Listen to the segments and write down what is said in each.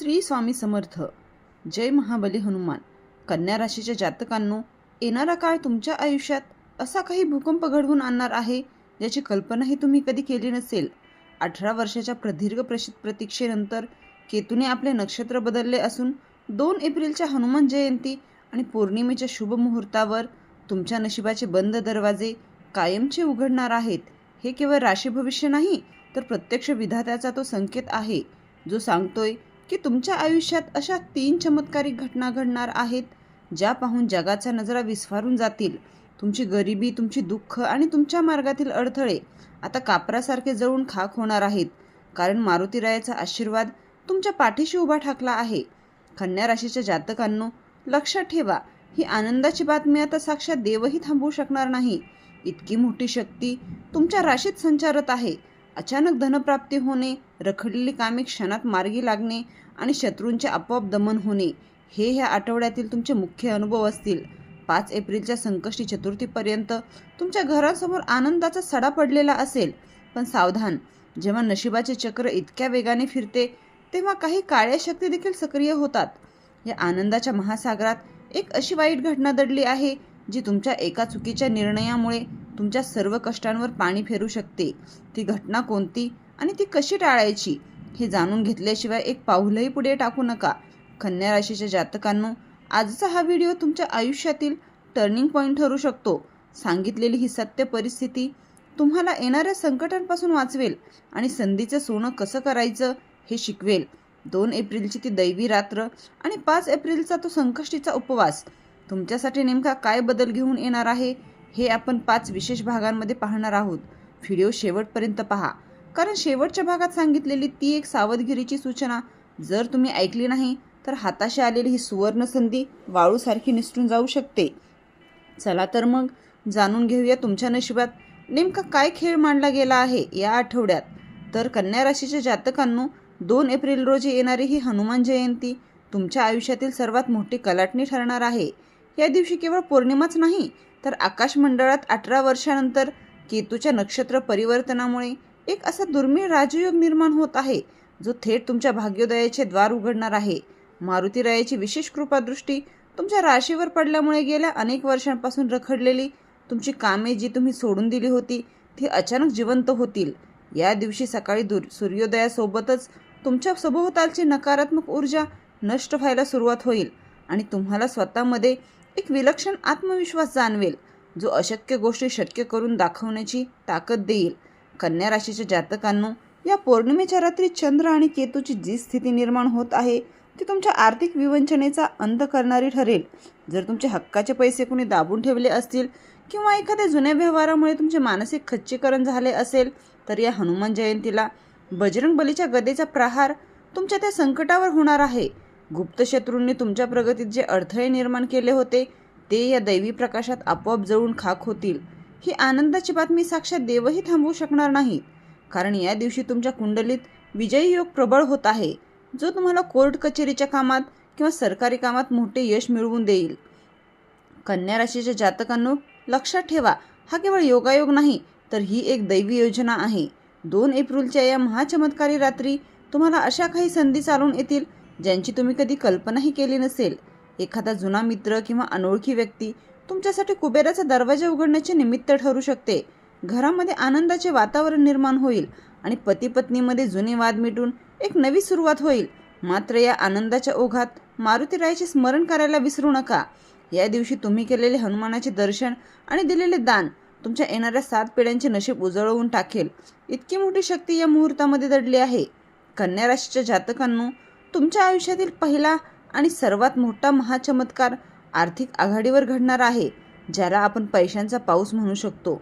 श्री स्वामी समर्थ. जय महाबली हनुमान. कन्या राशीच्या जातकांनो, येणारा काळ तुमच्या आयुष्यात असा काही भूकंप घडवून आणणार आहे ज्याची कल्पनाही तुम्ही कधी केली नसेल. 18 वर्षाच्या प्रदीर्घ प्रतीक्षेनंतर केतूने आपले नक्षत्र बदलले असून 2 एप्रिलच्या हनुमान जयंती आणि पौर्णिमेच्या शुभ मुहूर्तावर तुमच्या नशिबाचे बंद दरवाजे कायमचे उघडणार आहेत. हे केवळ राशी भविष्य नाही, तर प्रत्यक्ष विधात्याचा तो संकेत आहे जो सांगतोय की तुमच्या आयुष्यात अशा 3 चमत्कारिक घटना घडणार आहेत ज्या पाहून जगाच्या नजरा विस्फारून जातील. तुमची गरिबी, तुमची दुःख आणि तुमच्या मार्गातील अडथळे आता कापरासारखे जळून खाक होणार आहेत, कारण मारुतीरायाचा आशीर्वाद तुमच्या पाठीशी उभा ठाकला आहे. कन्या राशीच्या जातकांनो, लक्षात ठेवा, ही आनंदाची बातमी आता साक्षात देवही थांबवू शकणार नाही. इतकी मोठी शक्ती तुमच्या राशीत संचारत आहे. अचानक धनप्राप्ती होणे, रखडलेली कामे क्षणात मार्गी लागणे आणि शत्रूंचे आपोआप दमन होणे हे ह्या आठवड्यातील तुमचे मुख्य अनुभव असतील. 5 एप्रिलच्या संकष्टी चतुर्थीपर्यंत तुमच्या घरासमोर आनंदाचा सडा पडलेला असेल. पण सावधान, जेव्हा नशिबाचे चक्र इतक्या वेगाने फिरते तेव्हा काही काळ्या शक्ती देखील सक्रिय होतात. या आनंदाच्या महासागरात एक अशी वाईट घटना दडली आहे जी तुमच्या एका चुकीच्या निर्णयामुळे तुमच्या सर्व कष्टांवर पाणी फेरू शकते. ती घटना कोणती आणि ती कशी टाळायची हे जाणून घेतल्याशिवाय एक पाऊलही पुढे टाकू नका. कन्या राशीच्या जातकांनो, आजचा हा व्हिडिओ तुमच्या आयुष्यातील टर्निंग पॉईंट ठरू शकतो. सांगितलेली ही सत्य परिस्थिती तुम्हाला येणाऱ्या संकटांपासून वाचवेल आणि संधीचं सोनं कसं करायचं हे शिकवेल. 2 एप्रिलची ती दैवी रात्र आणि 5 एप्रिलचा तो संकष्टीचा उपवास तुमच्यासाठी नेमका काय बदल घेऊन येणार आहे हे आपण 5 विशेष भागांमध्ये पाहणार आहोत. व्हिडिओ शेवटपर्यंत पहा, कारण शेवटच्या भागात सांगितलेली ती एक सावधगिरीची सूचना जर तुम्ही ऐकली नाही तर हाताशी आलेली ही सुवर्ण संधी वाळूसारखी निसटून जाऊ शकते. चला तर मग जाणून घेऊया तुमच्या नशिबात नेमका काय खेळ मांडला गेला आहे या आठवड्यात. तर कन्या राशीच्या जातकांनो, 2 एप्रिल रोजी येणारी ही हनुमान जयंती तुमच्या आयुष्यातील सर्वात मोठी कलाटणी ठरणार आहे. या दिवशी केवळ पौर्णिमाच नाही, तर आकाशमंडळात 18 वर्षानंतर केतूच्या नक्षत्र परिवर्तनामुळे एक असा दुर्मिळ राजयोग निर्माण होत आहे जो थेट तुमच्या भाग्योदयाचे द्वार उघडणार आहे. मारुतीरायाची विशेष कृपादृष्टी तुमच्या राशीवर पडल्यामुळे गेल्या अनेक वर्षांपासून रखडलेली तुमची कामे जी तुम्ही सोडून दिली होती ती अचानक जिवंत होतील. या दिवशी सकाळी सूर्योदयासोबतच तुमच्या सभोवतालची नकारात्मक ऊर्जा नष्ट व्हायला सुरुवात होईल आणि तुम्हाला स्वतःमध्ये एक विलक्षण आत्मविश्वास जाणवेल जो अशक्य गोष्टी शक्य करून दाखवण्याची ताकद देईल. कन्या राशीच्या जातकांनो, या पौर्णिमेच्या रात्री चंद्र आणि केतूची जी स्थिती निर्माण होत आहे ती तुमच्या आर्थिक विवंचनेचा अंत करणारी ठरेल. जर तुमचे हक्काचे पैसे कुणी दाबून ठेवले असतील किंवा एखाद्या जुन्या व्यवहारामुळे तुमचे मानसिक खच्चीकरण झाले असेल तर या हनुमान जयंतीला बजरंग बलीच्या गदेचा प्रहार तुमच्या त्या संकटावर होणार आहे. गुप्त शत्रूंनी तुमच्या प्रगतीत जे अडथळे निर्माण केले होते ते या दैवी प्रकाशात आपोआप जळून खाक होतील. ही आनंदाची बातमी साक्षात देवही थांबवू शकणार नाही, कारण या दिवशी तुमच्या कुंडलीत विजयी योग प्रबळ होत आहे जो तुम्हाला कोर्ट कचेरीच्या कामात किंवा सरकारी कामात मोठे यश मिळवून देईल. कन्या राशीच्या जातकांनो, लक्षात ठेवा, हा केवळ योगायोग नाही तर ही एक दैवी योजना आहे. 2 एप्रिलच्या या महाचमत्कारी रात्री तुम्हाला अशा काही संधी चालून येतील ज्यांची तुम्ही कधी कल्पनाही केली नसेल. एखादा जुना मित्र किंवा अनोळखी व्यक्ती तुमच्यासाठी कुबेराचा दरवाजा उघडण्याचे निमित्त ठरू शकते. घरामध्ये आनंदाचे वातावरण निर्माण होईल आणि पती पत्नीमध्ये जुने वाद मिटून एक नवी सुरुवात होईल. मात्र या आनंदाच्या ओघात मारुतीरायाचे स्मरण करायला विसरू नका. या दिवशी तुम्ही केलेले हनुमानाचे दर्शन आणि दिलेले दान तुमच्या येणाऱ्या 7 पिढ्यांचे नशीब उजळवून टाकेल. इतकी मोठी शक्ती या मुहूर्तामध्ये दडली आहे. कन्या राशीच्या जातकांनो, तुमच्या आयुष्यातील पहिला आणि सर्वात मोठा महाचमत्कार आर्थिक आघाडीवर घडणार आहे, ज्याला आपण पैशांचा पाऊस म्हणू शकतो.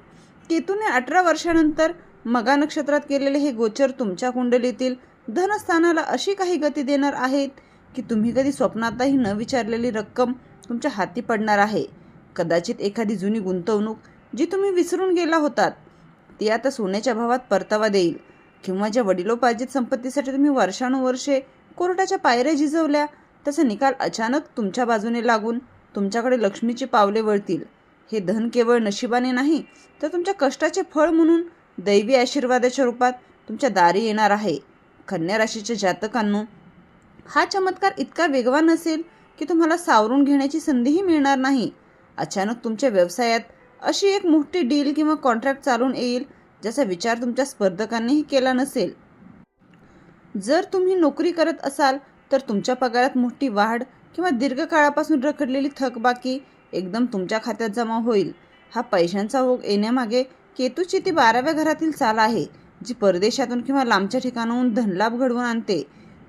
केतूने 18 वर्षानंतर मगा नक्षत्रात केलेले हे गोचर तुमच्या कुंडलीतील धनस्थानाला अशी काही गती देणार आहेत की तुम्ही कधी स्वप्नातही न विचारलेली रक्कम तुमच्या हाती पडणार आहे. कदाचित एखादी जुनी गुंतवणूक जी तुम्ही विसरून गेला होतात ती आता सोन्याच्या भावात परतावा देईल, किंवा ज्या वडिलोपार्जित संपत्तीसाठी तुम्ही वर्षानुवर्षे कोर्टाच्या पायऱ्या झिजवल्या त्याचा निकाल अचानक तुमच्या बाजूने लागून तुमच्याकडे लक्ष्मीची पावले वळतील. हे धन केवळ नशिबाने नाही तर तुमच्या कष्टाचे फळ म्हणून दैवी आशीर्वादाच्या रूपात तुमच्या दारी येणार आहे. कन्या राशीच्या जातकांनो, हा चमत्कार इतका वेगवान असेल की तुम्हाला सावरून घेण्याची संधीही मिळणार नाही. अचानक तुमच्या व्यवसायात अशी एक मोठी डील किंवा कॉन्ट्रॅक्ट चालून येईल ज्याचा विचार तुमच्या स्पर्धकांनीही केला नसेल. जर तुम्ही नोकरी करत असाल तर तुमच्या पगारात मोठी वाढ किंवा दीर्घकाळापासून रखडलेली थकबाकी एकदम तुमच्या खात्यात जमा होईल. हा पैशांचा ओघ येण्यामागे केतूची ती 12व्या घरातील चाल आहे, जी परदेशातून किंवा लांबच्या ठिकाणाहून धनलाभ घडवून आणते.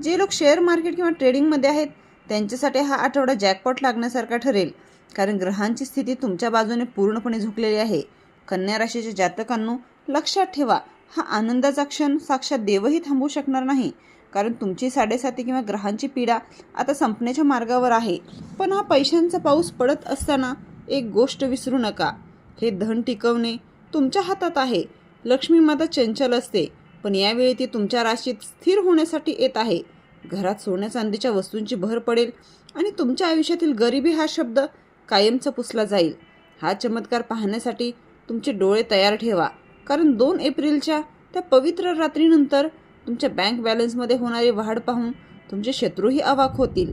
जे लोक शेअर मार्केट किंवा ट्रेडिंगमध्ये आहेत त्यांच्यासाठी हा आठवडा जॅकपॉट लागण्यासारखा ठरेल, कारण ग्रहांची स्थिती तुमच्या बाजूने पूर्णपणे झुकलेली आहे. कन्या राशीच्या जातकांनो, लक्षात ठेवा, हा आनंदाचा क्षण साक्षात देवही थांबवू शकणार नाही, कारण तुमची 7.5 किंवा ग्रहांची पीडा आता संपण्याच्या मार्गावर आहे. पण हा पैशांचा पाऊस पडत असताना एक गोष्ट विसरू नका, हे धन टिकवणे तुमच्या हातात आहे. लक्ष्मी माता चंचल असते, पण यावेळी ती तुमच्या राशीत स्थिर होण्यासाठी येत आहे. घरात सोन्या चांदीच्या वस्तूंची भर पडेल आणि तुमच्या आयुष्यातील गरिबी हा शब्द कायमचा पुसला जाईल. हा चमत्कार पाहण्यासाठी तुमचे डोळे तयार ठेवा, कारण 2 एप्रिलच्या त्या पवित्र रात्रीनंतर तुमच्या बँक बॅलन्समध्ये होणारी वाढ पाहून तुमचे शत्रूही अवाक होतील.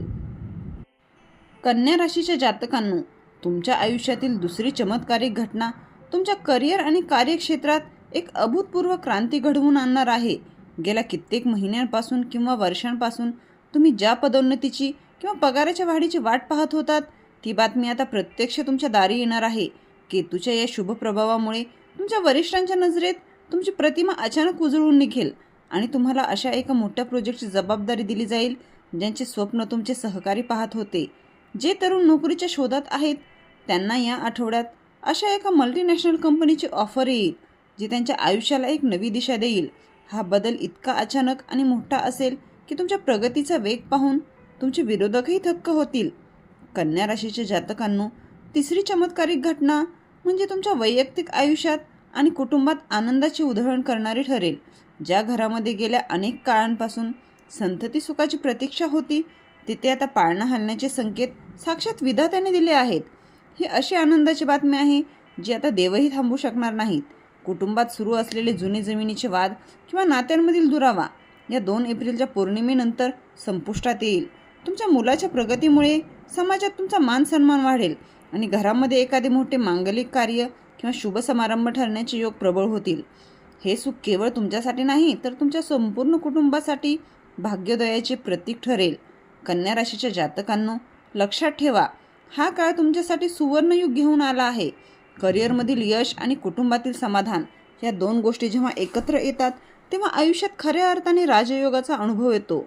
कन्या राशीच्या जातकांनो, तुमच्या आयुष्यातील दुसरी चमत्कारिक घटना तुमच्या करिअर आणि कार्यक्षेत्रात एक अभूतपूर्व क्रांती घडवून आणणार आहे. गेल्या कित्येक महिन्यांपासून किंवा वर्षांपासून तुम्ही ज्या पदोन्नतीची किंवा पगाराच्या वाढीची वाट पाहत होतात, ती बातमी आता प्रत्यक्ष तुमच्या दारी येणार आहे. केतूच्या या शुभ प्रभावामुळे तुमच्या वरिष्ठांच्या नजरेत तुमची प्रतिमा अचानक उजळून निघेल आणि तुम्हाला अशा एका मोठ्या प्रोजेक्टची जबाबदारी दिली जाईल ज्यांचे स्वप्न तुमचे सहकारी पाहत होते. जे तरुण नोकरीच्या शोधात आहेत त्यांना या आठवड्यात अशा एका मल्टीनॅशनल कंपनीची ऑफर येईल, जी त्यांच्या आयुष्याला एक नवी दिशा देईल. हा बदल इतका अचानक आणि मोठा असेल की तुमच्या प्रगतीचा वेग पाहून तुमचे विरोधकही थक्क होतील. कन्या राशीच्या जातकांनो, तिसरी चमत्कारिक घटना म्हणजे तुमच्या वैयक्तिक आयुष्यात आणि कुटुंबात आनंदाची उधळण करणारी ठरेल. ज्या घरामध्ये गेल्या अनेक काळांपासून संतती सुखाची प्रतीक्षा होती, तिथे आता पाळणा हलण्याचे संकेत साक्षात विधात्याने दिले आहेत. ही अशी आनंदाची बातमी आहे जी आता देवही थांबवू शकणार नाहीत. कुटुंबात सुरू असलेले जुने जमिनीचे वाद किंवा नात्यांमधील दुरावा या 2 एप्रिलच्या पौर्णिमेनंतर संपुष्टात येईल. तुमच्या मुलाच्या प्रगतीमुळे समाजात तुमचा मान सन्मान वाढेल आणि घरामध्ये एखादे मोठे मांगलिक कार्य किंवा शुभ समारंभ ठरण्याचे योग प्रबळ होतील. हे सुख केवळ तुमच्यासाठी नाही तर तुमच्या संपूर्ण कुटुंबासाठी भाग्योदयाचे प्रतीक ठरेल. कन्या राशीच्या जातकांनो, लक्षात ठेवा, हा काळ तुमच्यासाठी सुवर्णयुग घेऊन आला आहे. करिअरमधील यश आणि कुटुंबातील समाधान या 2 गोष्टी जेव्हा एकत्र येतात तेव्हा आयुष्यात खऱ्या अर्थाने राजयोगाचा अनुभव येतो.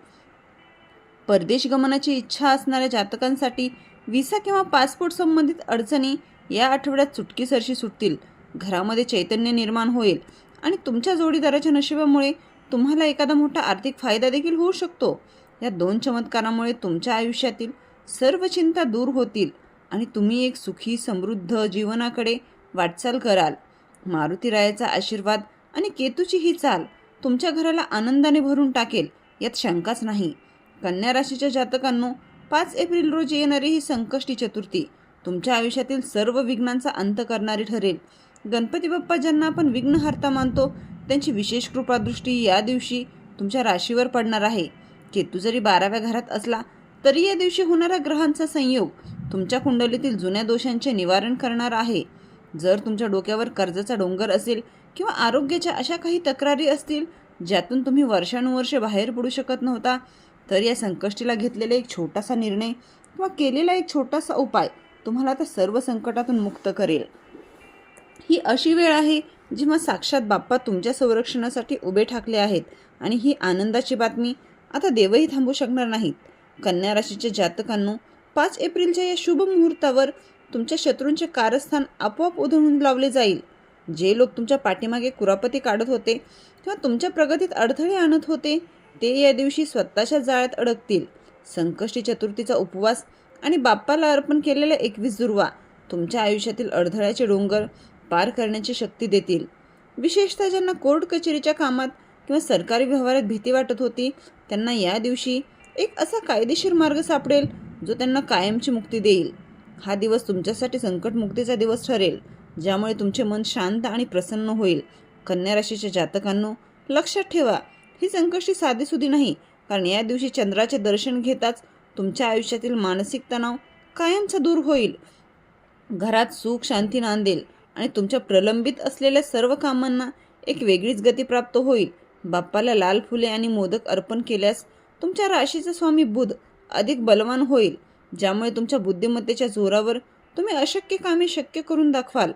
परदेश गमनाची इच्छा असणाऱ्या जातकांसाठी व्हिसा किंवा पासपोर्ट संबंधित अडचणी या आठवड्यात चुटकीसरशी सुटतील. घरामध्ये चैतन्य निर्माण होईल आणि तुमच्या जोडीदाराच्या नशिबामुळे तुम्हाला एखादा मोठा आर्थिक फायदा देखील होऊ शकतो. या 2 चमत्कारामुळे तुमच्या आयुष्यातील सर्व चिंता दूर होतील आणि तुम्ही एक सुखी समृद्ध जीवनाकडे वाटचाल कराल. मारुतीरायाचा आशीर्वाद आणि केतूची ही चाल तुमच्या घराला आनंदाने भरून टाकेल, यात शंकाच नाही. कन्या राशीच्या जातकांनो, 5 एप्रिल रोजी येणारी ही संकष्टी चतुर्थी तुमच्या आयुष्यातील सर्व विघ्नांचा अंत करणारी ठरेल. गणपती बाप्पा, ज्यांना आपण विघ्नहर्ता मानतो, त्यांची विशेष कृपादृष्टी या दिवशी तुमच्या राशीवर पडणार आहे. केतू जरी 12व्या घरात असला तरी या दिवशी होणारा ग्रहांचा संयोग तुमच्या कुंडलीतील जुन्या दोषांचे निवारण करणार आहे. जर तुमच्या डोक्यावर कर्जाचा डोंगर असेल किंवा आरोग्याच्या अशा काही तक्रारी असतील ज्यातून तुम्ही वर्षानुवर्षे बाहेर पडू शकत नव्हता, तर या संकष्टीला घेतलेला एक छोटासा निर्णय किंवा केलेला एक छोटासा उपाय तुम्हाला आता सर्व संकटातून मुक्त करेल. ही अशी वेळ आहे जेव्हा साक्षात बाप्पा तुमच्या संरक्षणासाठी उभे ठाकले आहेत आणि ही आनंदाची बातमी आता देवही थांबवू शकणार नाहीत. कन्या राशीच्या जातकांनो, 5 एप्रिलच्या या शुभ मुहूर्तावर तुमच्या शत्रूंचे कारस्थान आपोआप उधळून लावले जाईल. जे लोक तुमच्या पाठीमागे कुरापती काढत होते किंवा तुमच्या प्रगतीत अडथळे आणत होते, ते या दिवशी स्वतःच्या जाळ्यात अडकतील. संकष्टी चतुर्थीचा उपवास आणि बाप्पाला अर्पण केलेल्या 21 दुर्वा तुमच्या आयुष्यातील अडथळ्याचे डोंगर पार करण्याची शक्ती देतील. विशेषतः ज्यांना कोर्ट कचेरीच्या कामात किंवा सरकारी व्यवहारात भीती वाटत होती, त्यांना या दिवशी एक असा कायदेशीर मार्ग सापडेल जो त्यांना कायमची मुक्ती देईल. हा दिवस तुमच्यासाठी संकटमुक्तीचा दिवस ठरेल, ज्यामुळे तुमचे मन शांत आणि प्रसन्न होईल. कन्या राशीच्या जातकांनो, लक्षात ठेवा, ही संकष्टी साधीसुधी नाही, कारण या दिवशी चंद्राचे दर्शन घेताच तुमच्या आयुष्यातील मानसिक तणाव कायमचा दूर होईल. घरात सुख शांती नांदेल आणि तुमच्या प्रलंबित असलेल्या सर्व कामांना एक वेगळीच गती प्राप्त होईल. बाप्पाला लाल फुले आणि मोदक अर्पण केल्यास तुमच्या राशीचा स्वामी बुध अधिक बलवान होईल, ज्यामुळे तुमच्या बुद्धिमत्तेच्या जोरावर तुम्ही अशक्य कामे शक्य करून दाखवाल.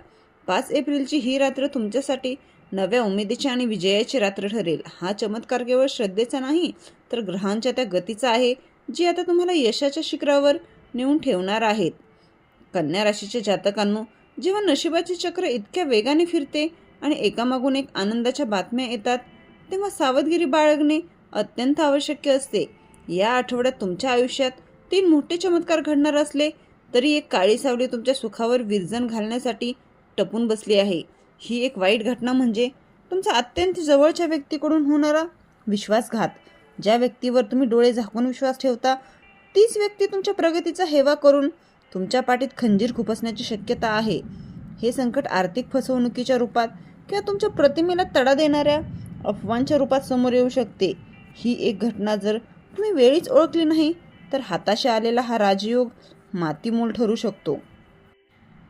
5 एप्रिलची ही रात्र तुमच्यासाठी नव्या उमेदीची आणि विजयाची रात्र ठरेल. हा चमत्कार केवळ श्रद्धेचा नाही तर ग्रहांच्या त्या गतीचा आहे, जी आता तुम्हाला यशाच्या शिखरावर नेऊन ठेवणार आहेत. कन्या राशीच्या जातकांनो, जेव्हा नशिबाचे चक्र इतक्या वेगाने फिरते आणि एकामागून एक आनंदाच्या बातम्या येतात, तेव्हा सावधगिरी बाळगणे अत्यंत आवश्यक असते. या आठवड्यात तुमच्या आयुष्यात 3 मोठे चमत्कार घडणार असले तरी एक काळी सावली तुमच्या सुखावर विरजण घालण्यासाठी टपून बसली आहे. ही एक वाईट घटना म्हणजे तुमच्या अत्यंत जवळच्या व्यक्तीकडून होणारा विश्वासघात. ज्या व्यक्तीवर तुम्ही डोळे झाकून विश्वास ठेवता, तीच व्यक्ती तुमच्या प्रगतीचा हेवा करून तुमच्या पाठीत खंजीर खुपसण्याची शक्यता आहे. हे संकट आर्थिक फसवणुकीच्या रूपात किंवा तुमच्या प्रतिमेला तडा देणाऱ्या अफवांच्या रूपात समोर येऊ शकते. ही एक घटना जर तुम्ही वेळीच ओळखली नाही तर हाताशी आलेला हा राजयोग मातीमोल ठरू शकतो.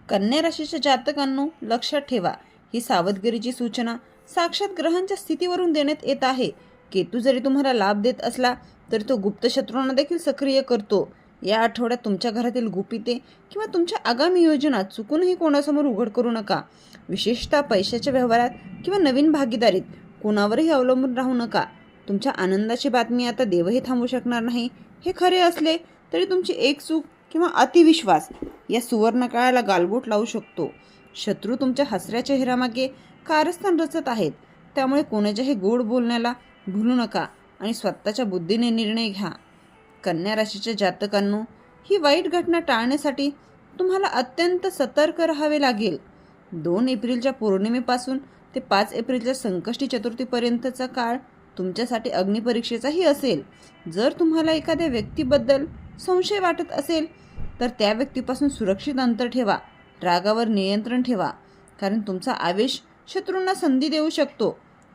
कन्या राशीच्या जातकांनो, लक्षात ठेवा, ही सावधगिरीची सूचना साक्षात ग्रहांच्या स्थितीवरून देण्यात येत आहे. केतू जरी तुम्हाला लाभ देत असला तरी तो गुप्त शत्रूंना देखील सक्रिय करतो. या आठवड्यात तुमच्या घरातील गुपिते किंवा तुमच्या आगामी योजना चुकूनही कोणासमोर उघड करू नका. विशेषतः पैशाच्या व्यवहारात किंवा नवीन भागीदारीत कोणावरही अवलंबून राहू नका. तुमच्या आनंदाची बातमी आता देवही थांबवू शकणार नाही. हे खरे असले तरी तुमची एक चूक किंवा अतिविश्वास या सुवर्ण काळाला गालबोट लावू शकतो. शत्रू तुमच्या हसऱ्या चेहऱ्यामागे कारस्थान रचत आहेत, त्यामुळे कोणाच्याही गोड बोलण्याला भुलू नका आणि स्वतःच्या बुद्धीने निर्णय घ्या. कन्या राशीच्या जातकांनो, ही वाईट घटना टाळण्यासाठी तुम्हाला अत्यंत सतर्क राहावे लागेल. 2 एप्रिलच्या पौर्णिमेपासून ते 5 एप्रिलच्या संकष्टी चतुर्थीपर्यंतचा काळ तुमच्यासाठी अग्निपरीक्षेचाही असेल. जर तुम्हाला एखाद्या व्यक्तीबद्दल संशय वाटत असेल तर त्या व्यक्तीपासून सुरक्षित अंतर ठेवा. रागावर नियंत्रण ठेवा, कारण तुमचा आवेश शत्रूंना संधी देऊ शकतो.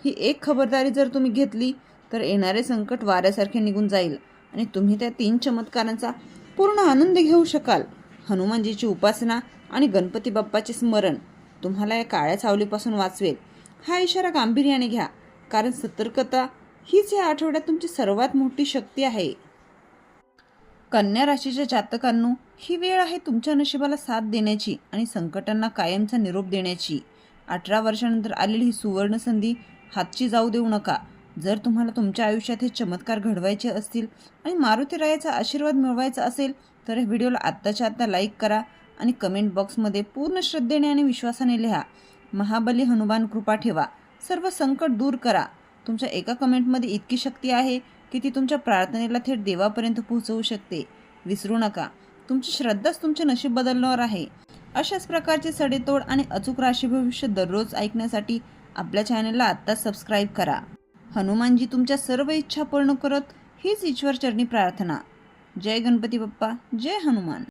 ही एक खबरदारी जर तुम्ही घेतली तर येणारे संकट वाऱ्यासारखे निघून जाईल आणि तुम्ही त्या 3 चमत्कारांचा पूर्ण आनंद घेऊ शकाल. हनुमानजीची उपासना आणि गणपती बाप्पाचे स्मरण तुम्हाला या काळ्या सावलीपासून वाचवेल. हा इशारा गांभीर्याने घ्या, कारण सतर्कता हीच या आठवड्यात तुमची सर्वात मोठी शक्ती आहे. कन्या राशीच्या जातकांनो, ही वेळ आहे तुमच्या नशिबाला साथ देण्याची आणि संकटांना कायमचा निरोप देण्याची. 18 वर्षानंतर आलेली ही सुवर्ण संधी हातची जाऊ देऊ नका. जर तुम्हाला तुमच्या आयुष्यात हे चमत्कार घडवायचे असतील आणि मारुतीरायाचा आशीर्वाद मिळवायचा असेल तर या व्हिडिओला आत्ताच्या आत्ता लाईक करा आणि कमेंट बॉक्समध्ये पूर्ण श्रद्धेने आणि विश्वासाने लिहा, महाबली हनुमान कृपा ठेवा, सर्व संकट दूर करा. तुमच्या एका कमेंटमध्ये इतकी शक्ती आहे की ती तुमच्या प्रार्थनेला थेट देवापर्यंत पोहोचवू शकते. विसरू नका, तुमची श्रद्धाच तुमचे नशीब बदलणार आहे. अशाच प्रकारचे सडेतोड आणि अचूक राशी भविष्य दररोज ऐकण्यासाठी आपल्या चॅनलला आत्ताच सबस्क्राईब करा. हनुमानजी तुमच्या सर्व इच्छा पूर्ण करत हीच ईश्वर चरणी प्रार्थना. जय गणपती बाप्पा, जय हनुमान.